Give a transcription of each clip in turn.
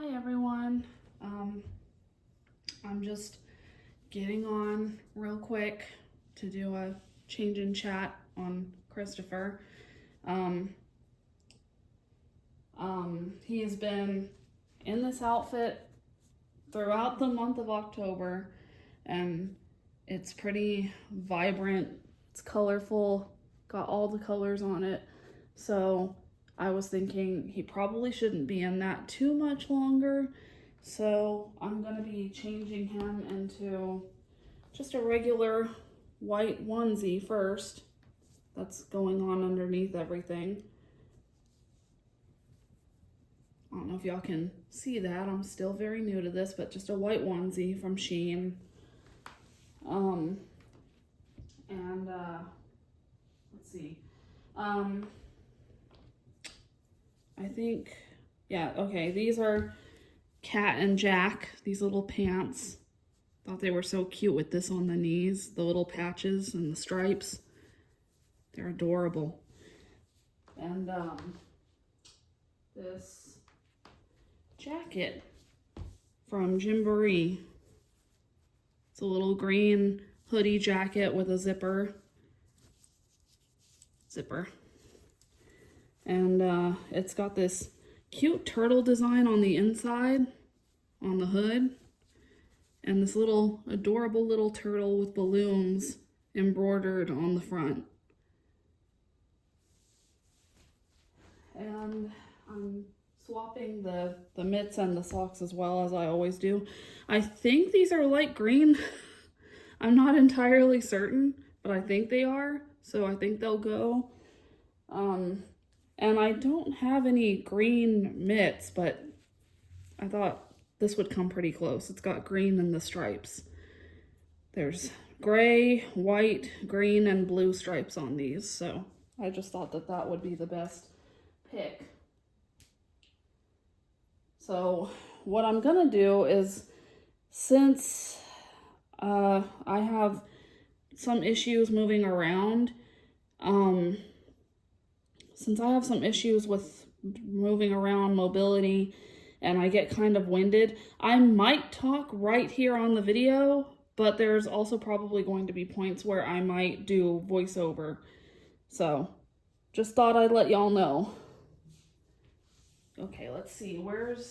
Hi everyone. I'm just getting on real quick to do a change in chat on Christopher. He has been in this outfit throughout the month of October, and it's pretty vibrant, it's colorful, got all the colors on it. So I was thinking he probably shouldn't be in that too much longer. So I'm gonna be changing him into just a regular white onesie first. That's going on underneath everything. I don't know if y'all can see that. I'm still very new to this, but just a white onesie from Shein. Let's see. I think, yeah, okay, these are Cat and Jack, these little pants. Thought they were so cute with this on the knees, the little patches and the stripes. They're adorable. And this jacket from Gymboree. It's a little green hoodie jacket with a zipper. And it's got this cute turtle design on the inside, on the hood, and this little adorable little turtle with balloons embroidered on the front. And I'm swapping the mitts and the socks as well, as I always do. I think these are light green. I'm not entirely certain, but I think they are, so I think they'll go. And I don't have any green mitts, but I thought this would come pretty close. It's got green in the stripes. There's gray, white, green, and blue stripes on these, so I just thought that that would be the best pick. So what I'm gonna do is, since I have some issues moving around, since I have some issues with moving around, mobility, and I get kind of winded, I might talk right here on the video, but there's also probably going to be points where I might do voiceover. So just thought I'd let y'all know. Okay, let's see, okay,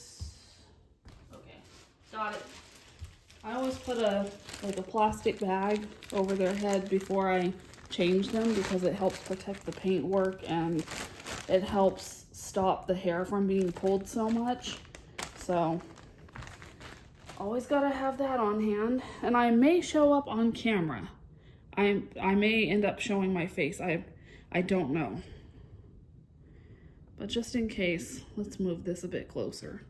got it. I always put a plastic bag over their head before I change them, because it helps protect the paintwork and it helps stop the hair from being pulled so much. So always gotta have that on hand. And I may show up on camera. I may end up showing my face. I don't know. But just in case, let's move this a bit closer.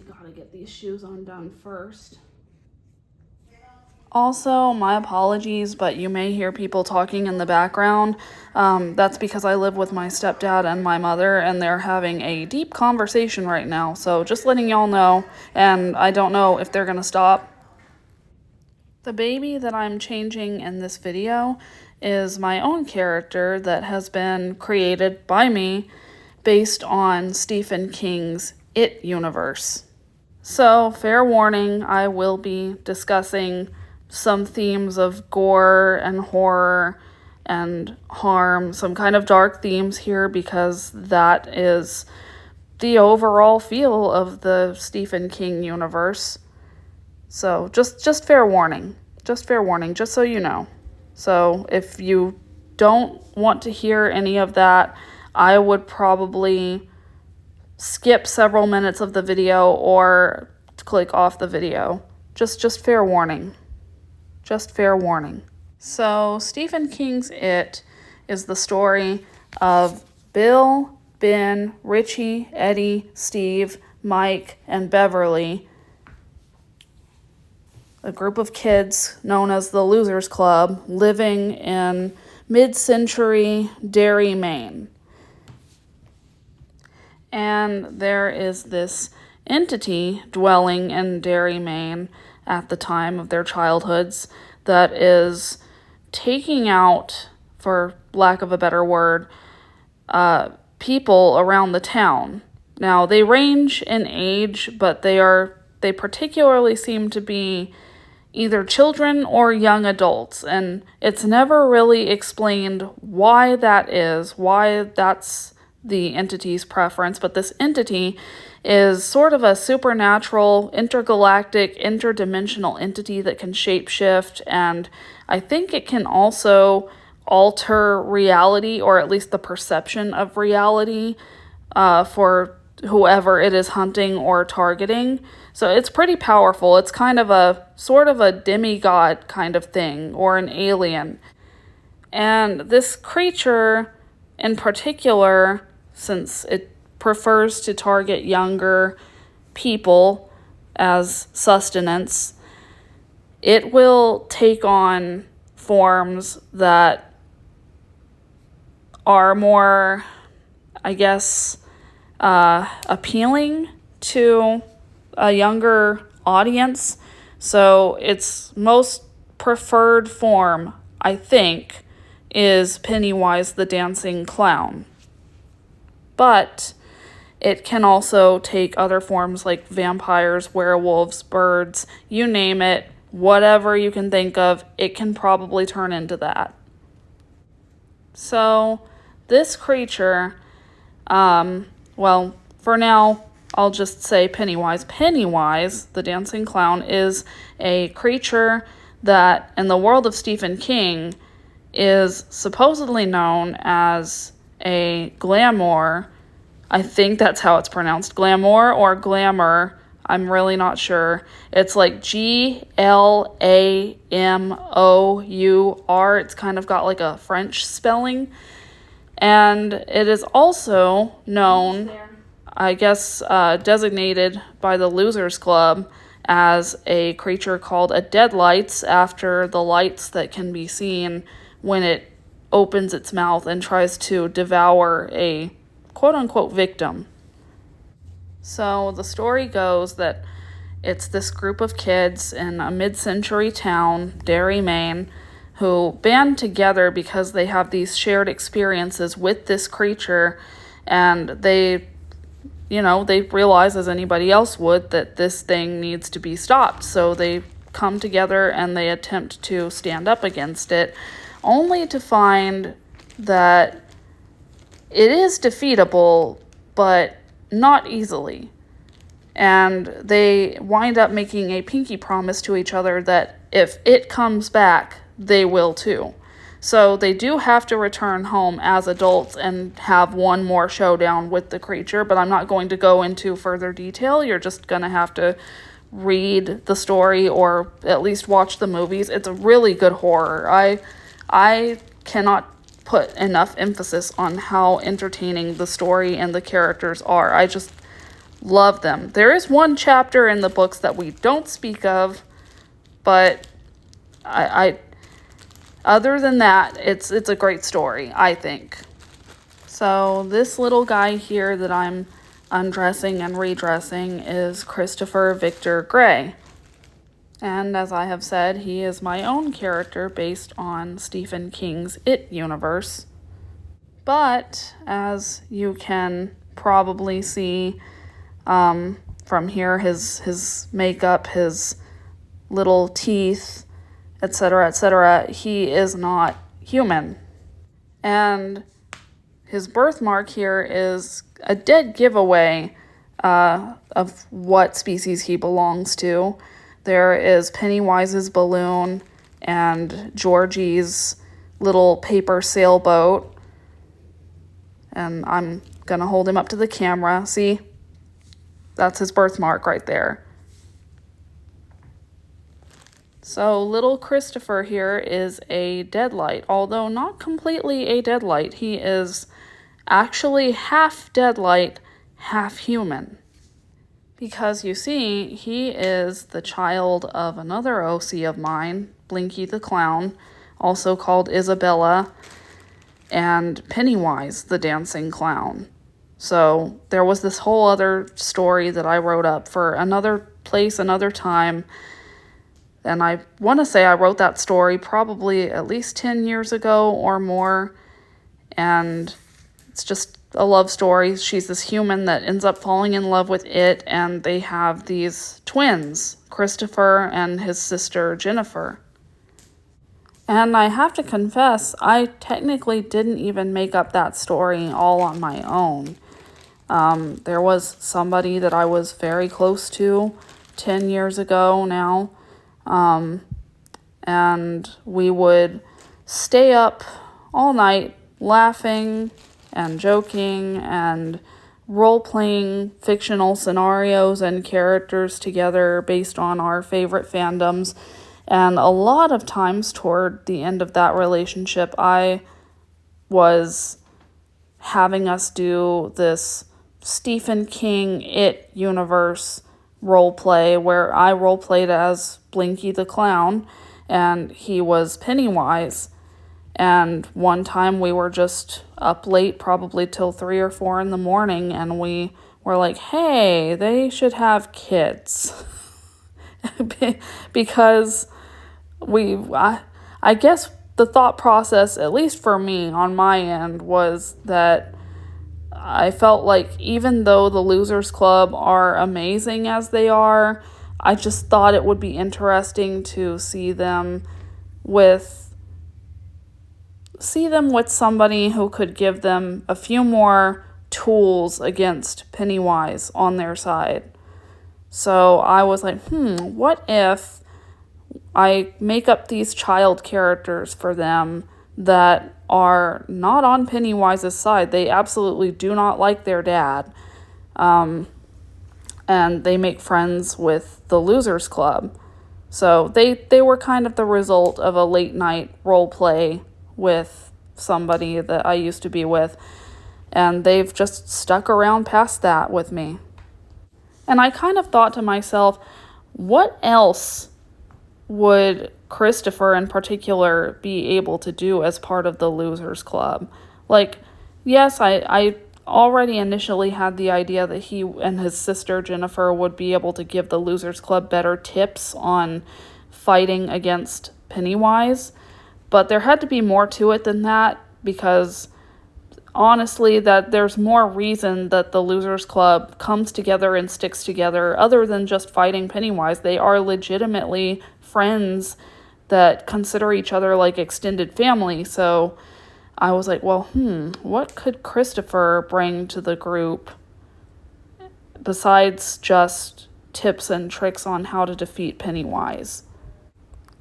Gotta get these shoes undone first. Also, my apologies, but you may hear people talking in the background. That's because I live with my stepdad and my mother, and they're having a deep conversation right now. So just letting y'all know, and I don't know if they're gonna stop. The baby that I'm changing in this video is my own character that has been created by me based on Stephen King's It universe. So, fair warning, I will be discussing some themes of gore and horror and harm, some kind of dark themes here, because that is the overall feel of the Stephen King universe. So, just fair warning. Just fair warning, just so you know. So, if you don't want to hear any of that, I would probably skip several minutes of the video or click off the video. Just fair warning. Just fair warning. So Stephen King's It is the story of Bill, Ben, Richie, Eddie, Steve, Mike, and Beverly, a group of kids known as the Losers Club, living in mid-century Derry, Maine. And there is this entity dwelling in Derry, Maine at the time of their childhoods that is taking out for lack of a better word, people around the town. Now, they range in age, but they particularly seem to be either children or young adults, and it's never really explained why that is, why that's the entity's preference, but this entity is sort of a supernatural, intergalactic, interdimensional entity that can shapeshift, and I think it can also alter reality, or at least the perception of reality, for whoever it is hunting or targeting. So it's pretty powerful. It's kind of a sort of a demigod kind of thing, or an alien. And this creature in particular, since it prefers to target younger people as sustenance, it will take on forms that are more, I guess, appealing to a younger audience. So its most preferred form, I think, is Pennywise the Dancing Clown. But it can also take other forms like vampires, werewolves, birds, you name it, whatever you can think of, it can probably turn into that. So this creature, well, for now, I'll just say Pennywise. Pennywise, the Dancing Clown, is a creature that, in the world of Stephen King, is supposedly known as a glamour. I think that's how it's pronounced. Glamour or glamour. I'm really not sure. It's like Glamour. It's kind of got like a French spelling. And it is also known, I guess, designated by the Losers Club as a creature called a deadlights, after the lights that can be seen when it opens its mouth and tries to devour a quote-unquote victim. So the story goes that it's this group of kids in a mid-century town, Derry, Maine, who band together because they have these shared experiences with this creature, and they realize, as anybody else would, that this thing needs to be stopped. So they come together and they attempt to stand up against it, only to find that it is defeatable, but not easily. And they wind up making a pinky promise to each other that if it comes back, they will too. So they do have to return home as adults and have one more showdown with the creature, but I'm not going to go into further detail. You're just going to have to read the story or at least watch the movies. It's a really good horror. I cannot put enough emphasis on how entertaining the story and the characters are. I just love them. There is one chapter in the books that we don't speak of, but I other than that, it's a great story, I think. So this little guy here that I'm undressing and redressing is Christopher Victor Gray. And as I have said, he is my own character based on Stephen King's It universe. But as you can probably see from here, his makeup, his little teeth, etc., he is not human. And his birthmark here is a dead giveaway of what species he belongs to. There is Pennywise's balloon and Georgie's little paper sailboat. And I'm gonna hold him up to the camera. See? That's his birthmark right there. So little Christopher here is a deadlight, although not completely a deadlight. He is actually half deadlight, half human. Because you see, he is the child of another OC of mine, Blinky the Clown, also called Isabella, and Pennywise the Dancing Clown. So there was this whole other story that I wrote up for another place, another time, And I want to say I wrote that story probably at least 10 years ago or more. And it's just a love story. She's this human that ends up falling in love with it, and they have these twins, Christopher and his sister Jennifer. And I have to confess, I technically didn't even make up that story all on my own. There was somebody that I was very close to 10 years ago now, and we would stay up all night laughing and joking and role-playing fictional scenarios and characters together based on our favorite fandoms. And a lot of times toward the end of that relationship, I was having us do this Stephen King It universe role play where I role played as Blinky the Clown and he was Pennywise. And one time we were just up late, probably till 3 or 4 in the morning, and we were like, hey, they should have kids. Because I guess the thought process, at least for me on my end, was that I felt like even though the Losers Club are amazing as they are, I just thought it would be interesting to see them with somebody who could give them a few more tools against Pennywise on their side. So I was like, what if I make up these child characters for them that are not on Pennywise's side? They absolutely do not like their dad. And they make friends with the Losers Club. So they were kind of the result of a late night role play with somebody that I used to be with. And they've just stuck around past that with me. And I kind of thought to myself, what else would Christopher in particular be able to do as part of the Losers Club? Like, yes, I already initially had the idea that he and his sister Jennifer would be able to give the Losers Club better tips on fighting against Pennywise, but there had to be more to it than that, because honestly, that there's more reason that the Losers Club comes together and sticks together other than just fighting Pennywise. They are legitimately friends that consider each other like extended family. So I was like, well, what could Christopher bring to the group besides just tips and tricks on how to defeat Pennywise?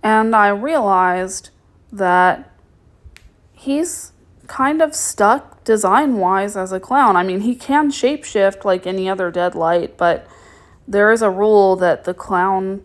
And I realized that he's kind of stuck design-wise as a clown. I mean, he can shapeshift like any other Deadlight, but there is a rule that the clown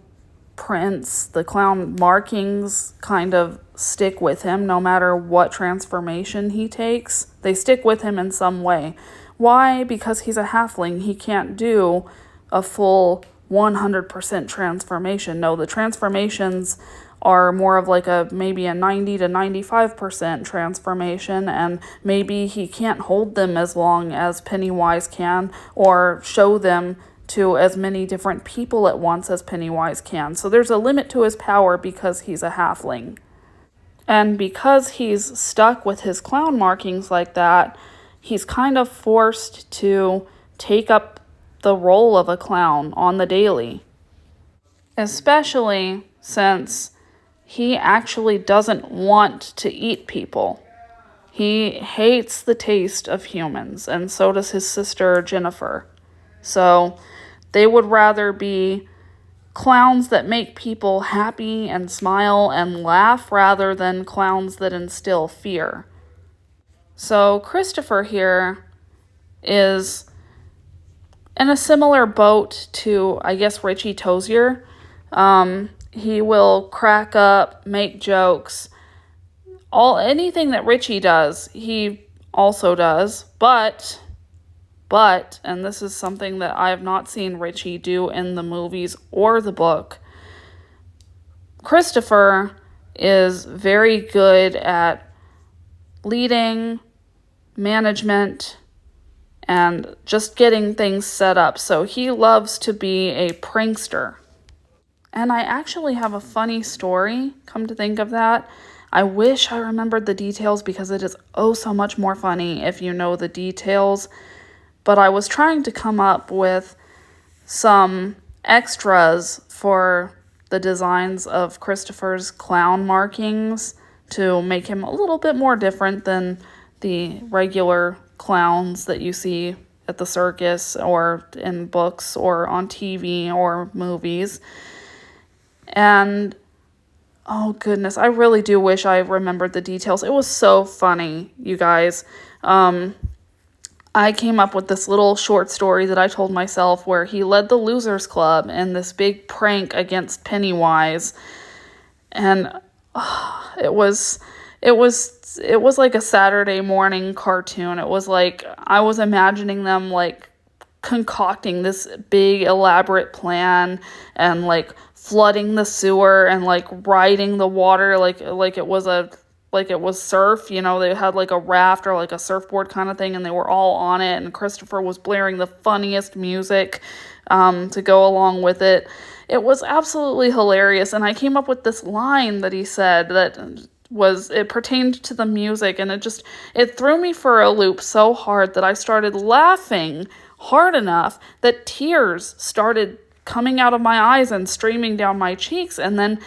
prints, the clown markings kind of stick with him no matter what transformation he takes. They stick with him in some way. Why? Because he's a halfling. He can't do a full 100% transformation. No, the transformations are more of like maybe a 90 to 95% transformation, and maybe he can't hold them as long as Pennywise can, or show them to as many different people at once as Pennywise can. So there's a limit to his power because he's a halfling. And because he's stuck with his clown markings like that, he's kind of forced to take up the role of a clown on the daily. Especially since he actually doesn't want to eat people. He hates the taste of humans, and so does his sister Jennifer. So they would rather be clowns that make people happy and smile and laugh rather than clowns that instill fear. So Christopher here is in a similar boat to, I guess, Richie Tozier. He will crack up, make jokes. Anything that Richie does, he also does. But, and this is something that I have not seen Richie do in the movies or the book, Christopher is very good at leading, management, and just getting things set up. So he loves to be a prankster. And I actually have a funny story, come to think of that. I wish I remembered the details because it is oh so much more funny if you know the details. But I was trying to come up with some extras for the designs of Christopher's clown markings to make him a little bit more different than the regular clowns that you see at the circus or in books or on TV or movies. And oh goodness, I really do wish I remembered the details. It was so funny, you guys. I came up with this little short story that I told myself where he led the Losers Club in this big prank against Pennywise. And it was like a Saturday morning cartoon. It was like I was imagining them like concocting this big elaborate plan and like flooding the sewer and like riding the water like it was surf, you know, they had like a raft or like a surfboard kind of thing and they were all on it, and Christopher was blaring the funniest music to go along with it. It was absolutely hilarious, and I came up with this line that he said that it pertained to the music, and it threw me for a loop so hard that I started laughing hard enough that tears started coming out of my eyes and streaming down my cheeks. And then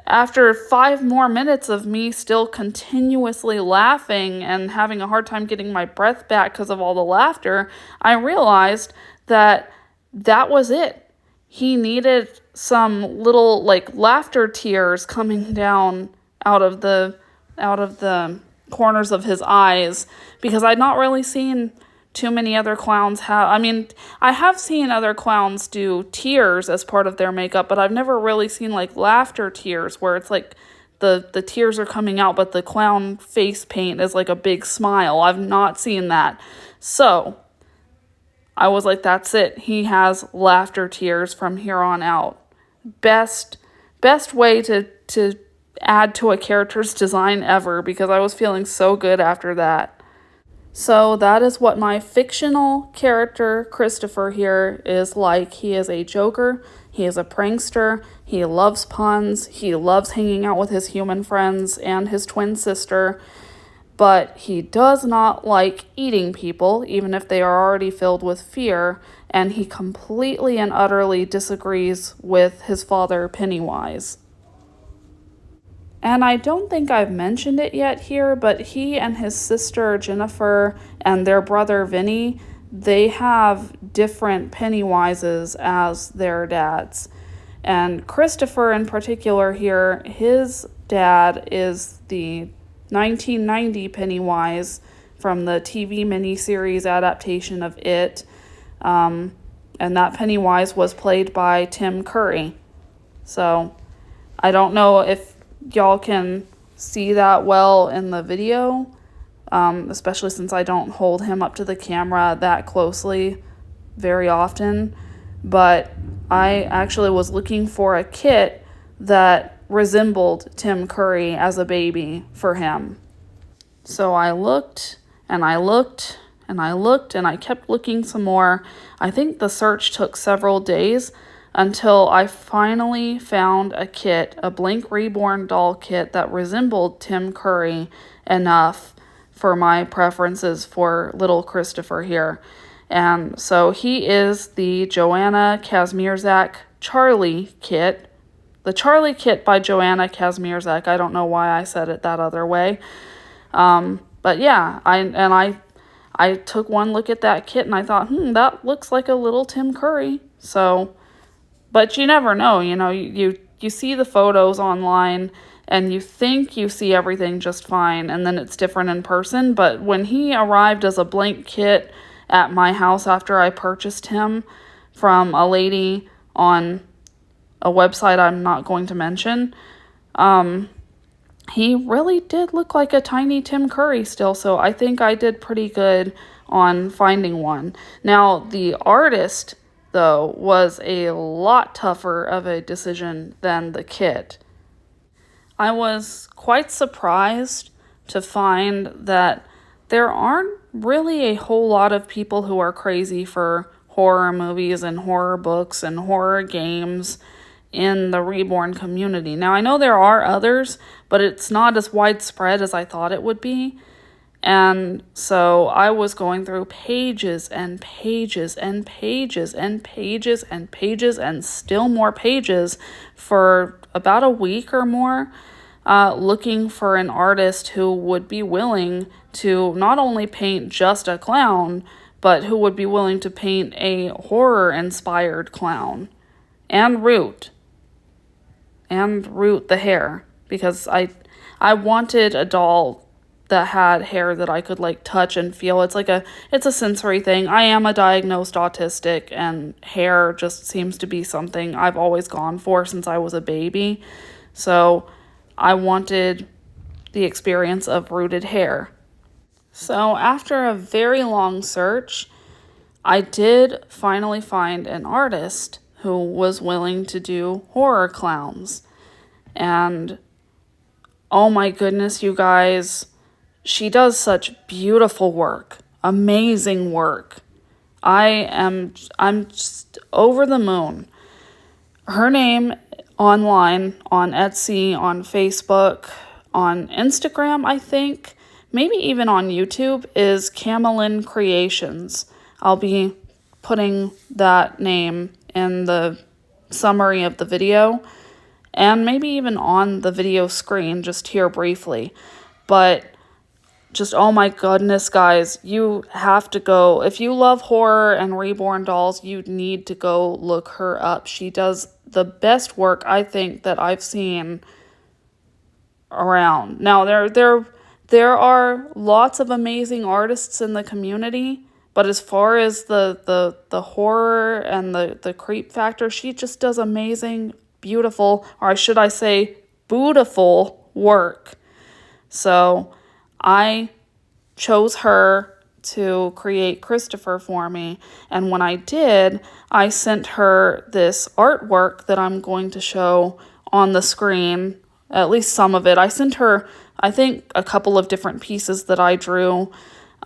after 5 more minutes of me still continuously laughing and having a hard time getting my breath back because of all the laughter, I realized that was it. He needed some little like laughter tears coming down out of the corners of his eyes, because I'd not really seen too many other clowns I have seen other clowns do tears as part of their makeup, but I've never really seen like laughter tears where it's like the tears are coming out, but the clown face paint is like a big smile. I've not seen that. So I was like, that's it. He has laughter tears from here on out. Best way to add to a character's design ever, because I was feeling so good after that. So that is what my fictional character, Christopher, here is like. He is a joker. He is a prankster. He loves puns. He loves hanging out with his human friends and his twin sister. But he does not like eating people, even if they are already filled with fear. And he completely and utterly disagrees with his father, Pennywise. And I don't think I've mentioned it yet here, but he and his sister Jennifer and their brother Vinny, they have different Pennywises as their dads. And Christopher in particular here, his dad is the 1990 Pennywise from the TV miniseries adaptation of It. And that Pennywise was played by Tim Curry. So I don't know if y'all can see that well in the video, especially since I don't hold him up to the camera that closely very often. But I actually was looking for a kit that resembled Tim Curry as a baby for him. So I looked and I looked and I looked and I kept looking some more. I think the search took several days until I finally found a kit, a Blink Reborn doll kit that resembled Tim Curry enough for my preferences for little Christopher here. And so he is the Joanna Kazmierzak Charlie kit. The Charlie kit by Joanna Kazmierzak. I don't know why I said it that other way. But yeah, I took one look at that kit and I thought, that looks like a little Tim Curry. So, but you never know, you know, you see the photos online and you think you see everything just fine, and then it's different in person. But when he arrived as a blank kit at my house after I purchased him from a lady on a website I'm not going to mention, he really did look like a tiny Tim Curry still, so I think I did pretty good on finding one. Now, the artist, though, was a lot tougher of a decision than the kit. I was quite surprised to find that there aren't really a whole lot of people who are crazy for horror movies and horror books and horror games in the reborn community. Now, I know there are others, but it's not as widespread as I thought it would be. And so I was going through pages and pages and pages and pages and pages and still more pages for about a week or more, looking for an artist who would be willing to not only paint just a clown, but who would be willing to paint a horror-inspired clown. And Root the hair, because I wanted a doll that had hair that I could like touch and feel. It's a sensory thing. I am a diagnosed autistic, and hair just seems to be something I've always gone for since I was a baby. So I wanted the experience of rooted hair. So after a very long search, I did finally find an artist who was willing to do horror clowns. And oh my goodness, you guys, she does such beautiful work, amazing work. I'm just over the moon. Her name online, on Etsy, on Facebook, on Instagram, I think, maybe even on YouTube, is Camelin Creations. I'll be putting that name in the summary of the video, and maybe even on the video screen, just here briefly. But just, oh my goodness, guys, you have to go. If you love horror and reborn dolls, you need to go look her up. She does the best work, I think, that I've seen around. Now, there are lots of amazing artists in the community, but as far as the horror and the creep factor, she just does amazing, beautiful, or should I say, beautiful work. So I chose her to create Christopher for me, and when I did, I sent her this artwork that I'm going to show on the screen, at least some of it. I sent her, I think, a couple of different pieces that I drew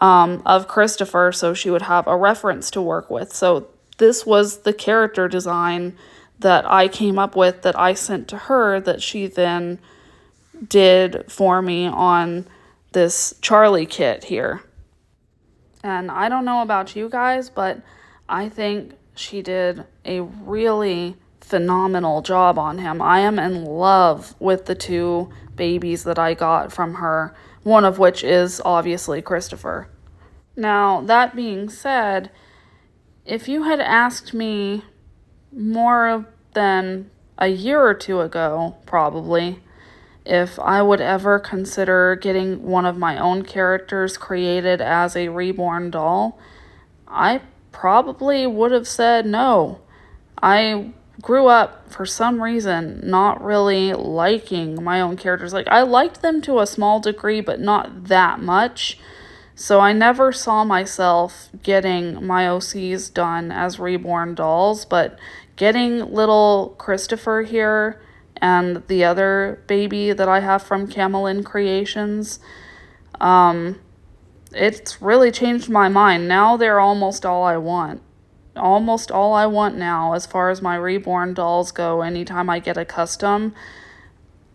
of Christopher, so she would have a reference to work with. So this was the character design that I came up with that I sent to her, that she then did for me on this Charlie kit here. And I don't know about you guys, but I think she did a really phenomenal job on him. I am in love with the two babies that I got from her, one of which is obviously Christopher. Now, that being said, if you had asked me more than a year or two ago, probably, if I would ever consider getting one of my own characters created as a reborn doll, I probably would have said no. I grew up, for some reason, not really liking my own characters. Like, I liked them to a small degree, but not that much. So I never saw myself getting my OCs done as reborn dolls, but getting little Christopher here and the other baby that I have from Camelin Creations, it's really changed my mind. Now they're almost all I want. Almost all I want now as far as my reborn dolls go. Anytime I get a custom,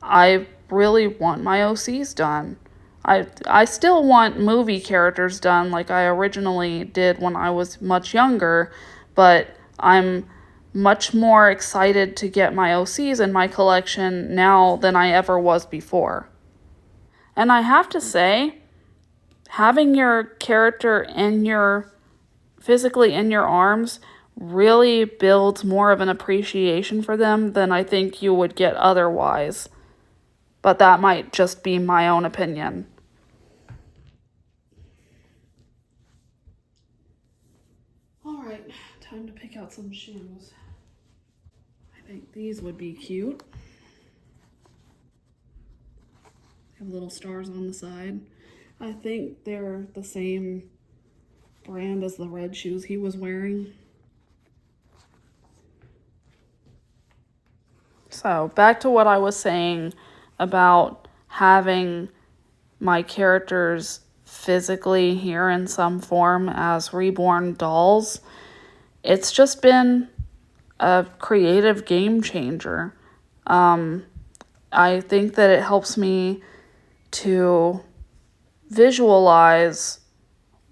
I really want my OCs done. I still want movie characters done like I originally did when I was much younger, but I'm much more excited to get my OCs in my collection now than I ever was before. And I have to say, having your character physically in your arms really builds more of an appreciation for them than I think you would get otherwise. But that might just be my own opinion. All right, time to pick out some shoes. I think these would be cute. Have little stars on the side. I think they're the same brand as the red shoes he was wearing. So, back to what I was saying about having my characters physically here in some form as reborn dolls. It's just been a creative game changer. I think that it helps me to visualize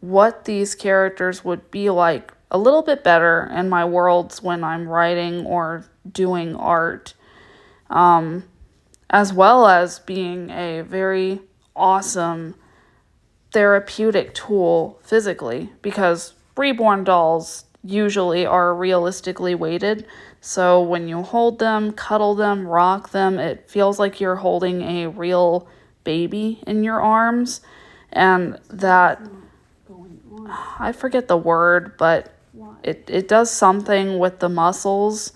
what these characters would be like a little bit better in my worlds when I'm writing or doing art, as well as being a very awesome therapeutic tool physically, because reborn dolls usually are realistically weighted. So when you hold them, cuddle them, rock them, it feels like you're holding a real baby in your arms. And that, I forget the word, but it does something with the muscles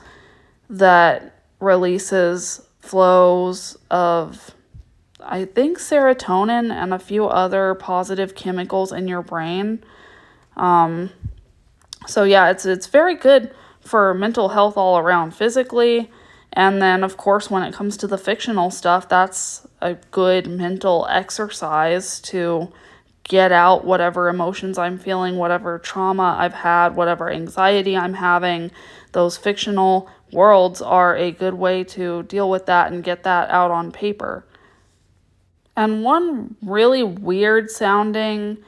that releases flows of, I think, serotonin and a few other positive chemicals in your brain. So yeah, it's very good for mental health all around physically. And then, of course, when it comes to the fictional stuff, that's a good mental exercise to get out whatever emotions I'm feeling, whatever trauma I've had, whatever anxiety I'm having. Those fictional worlds are a good way to deal with that and get that out on paper. And one really weird sounding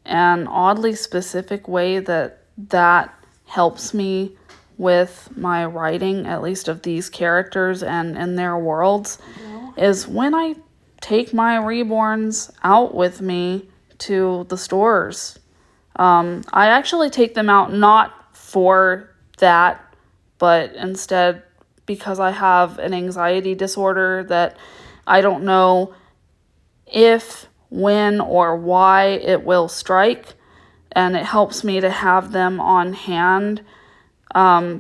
and oddly specific way that helps me with my writing, at least of these characters and in their worlds, is when I take my reborns out with me to the stores. I actually take them out not for that, but instead because I have an anxiety disorder that I don't know if, when, or why it will strike. And it helps me to have them on hand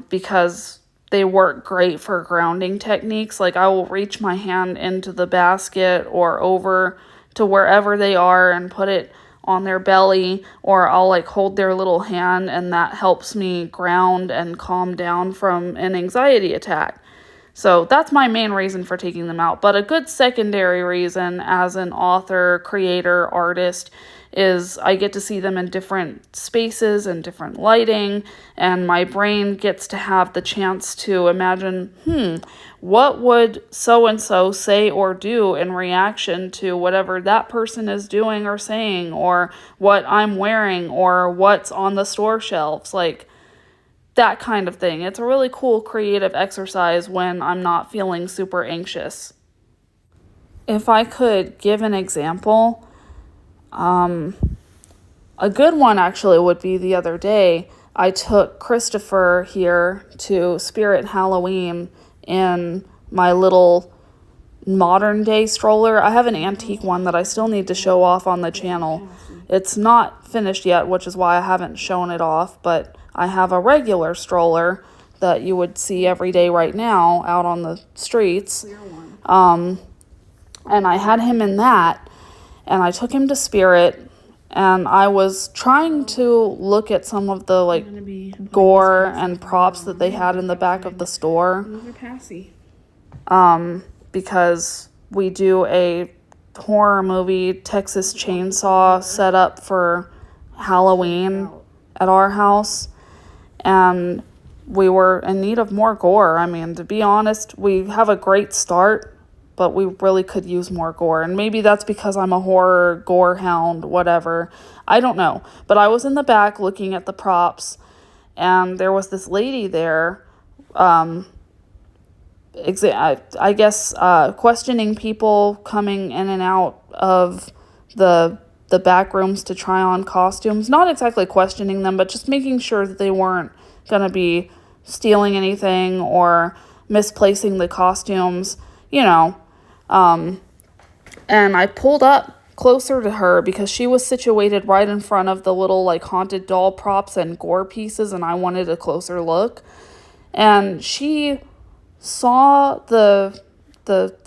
because they work great for grounding techniques. Like, I will reach my hand into the basket or over to wherever they are and put it on their belly, or I'll like hold their little hand, and that helps me ground and calm down from an anxiety attack. So that's my main reason for taking them out. But a good secondary reason as an author, creator, artist is I get to see them in different spaces and different lighting, and my brain gets to have the chance to imagine, what would so-and-so say or do in reaction to whatever that person is doing or saying, or what I'm wearing, or what's on the store shelves, like that kind of thing. It's a really cool creative exercise when I'm not feeling super anxious. If I could give an example, a good one actually would be the other day. I took Christopher here to Spirit Halloween in my little modern day stroller. I have an antique one that I still need to show off on the channel. It's not finished yet, which is why I haven't shown it off, but I have a regular stroller that you would see every day right now out on the streets. And I had him in that, and I took him to Spirit, and I was trying to look at some of the like gore and props that they had in the back of the store. Because we do a horror movie Texas Chainsaw set up for Halloween at our house, and we were in need of more gore. I mean, to be honest, we have a great start, but we really could use more gore. And maybe that's because I'm a horror gore hound, whatever. I don't know. But I was in the back looking at the props, and there was this lady there, I guess, questioning people coming in and out of the back rooms to try on costumes. Not exactly questioning them, but just making sure that they weren't going to be stealing anything or misplacing the costumes, you know. And I pulled up closer to her because she was situated right in front of the little like haunted doll props and gore pieces, and I wanted a closer look. And she saw the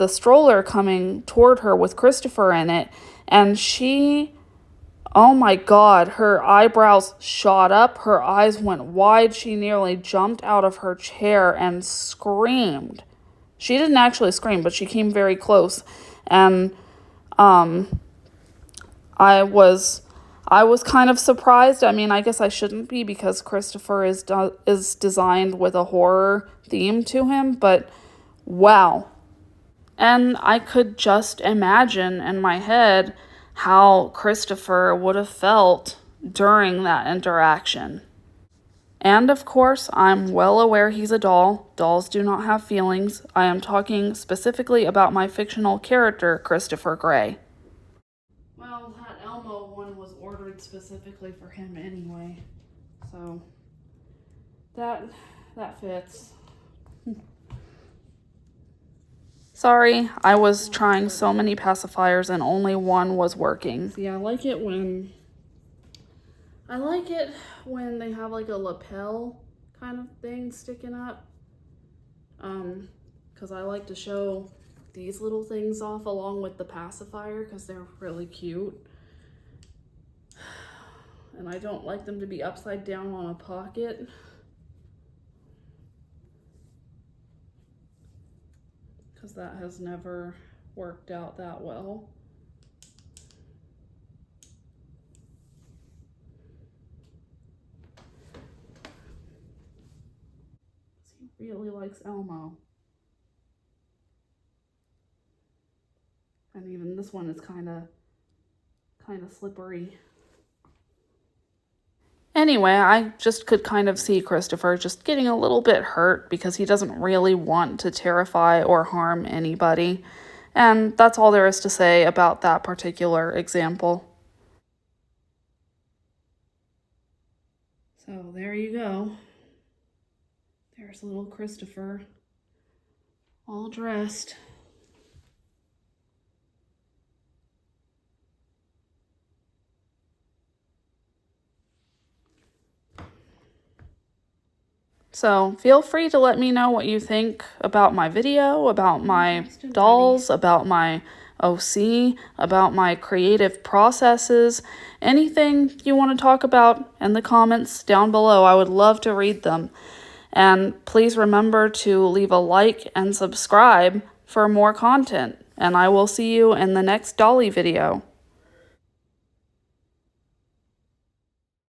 stroller coming toward her with Christopher in it, and she, oh my God, her eyebrows shot up, her eyes went wide, she nearly jumped out of her chair and screamed. She didn't actually scream, but she came very close, and I was I was kind of surprised. I mean, I guess I shouldn't be because Christopher is designed with a horror theme to him, but wow. And I could just imagine in my head how Christopher would have felt during that interaction. And of course, I'm well aware he's a doll. Dolls do not have feelings. I am talking specifically about my fictional character, Christopher Gray. Well, that Elmo one was ordered specifically for him anyway, so that fits. Sorry, I was trying so many pacifiers and only one was working. See, I like it when they have like a lapel kind of thing sticking up. Because I like to show these little things off along with the pacifier because they're really cute. And I don't like them to be upside down on a pocket. Because that has never worked out that well. He really likes Elmo. And even this one is kind of slippery. Anyway, I just could kind of see Christopher just getting a little bit hurt because he doesn't really want to terrify or harm anybody. And that's all there is to say about that particular example. So there you go. There's little Christopher, all dressed. So feel free to let me know what you think about my video, about my dolls, about my OC, about my creative processes, anything you want to talk about in the comments down below. I would love to read them. And please remember to leave a like and subscribe for more content. And I will see you in the next Dolly video.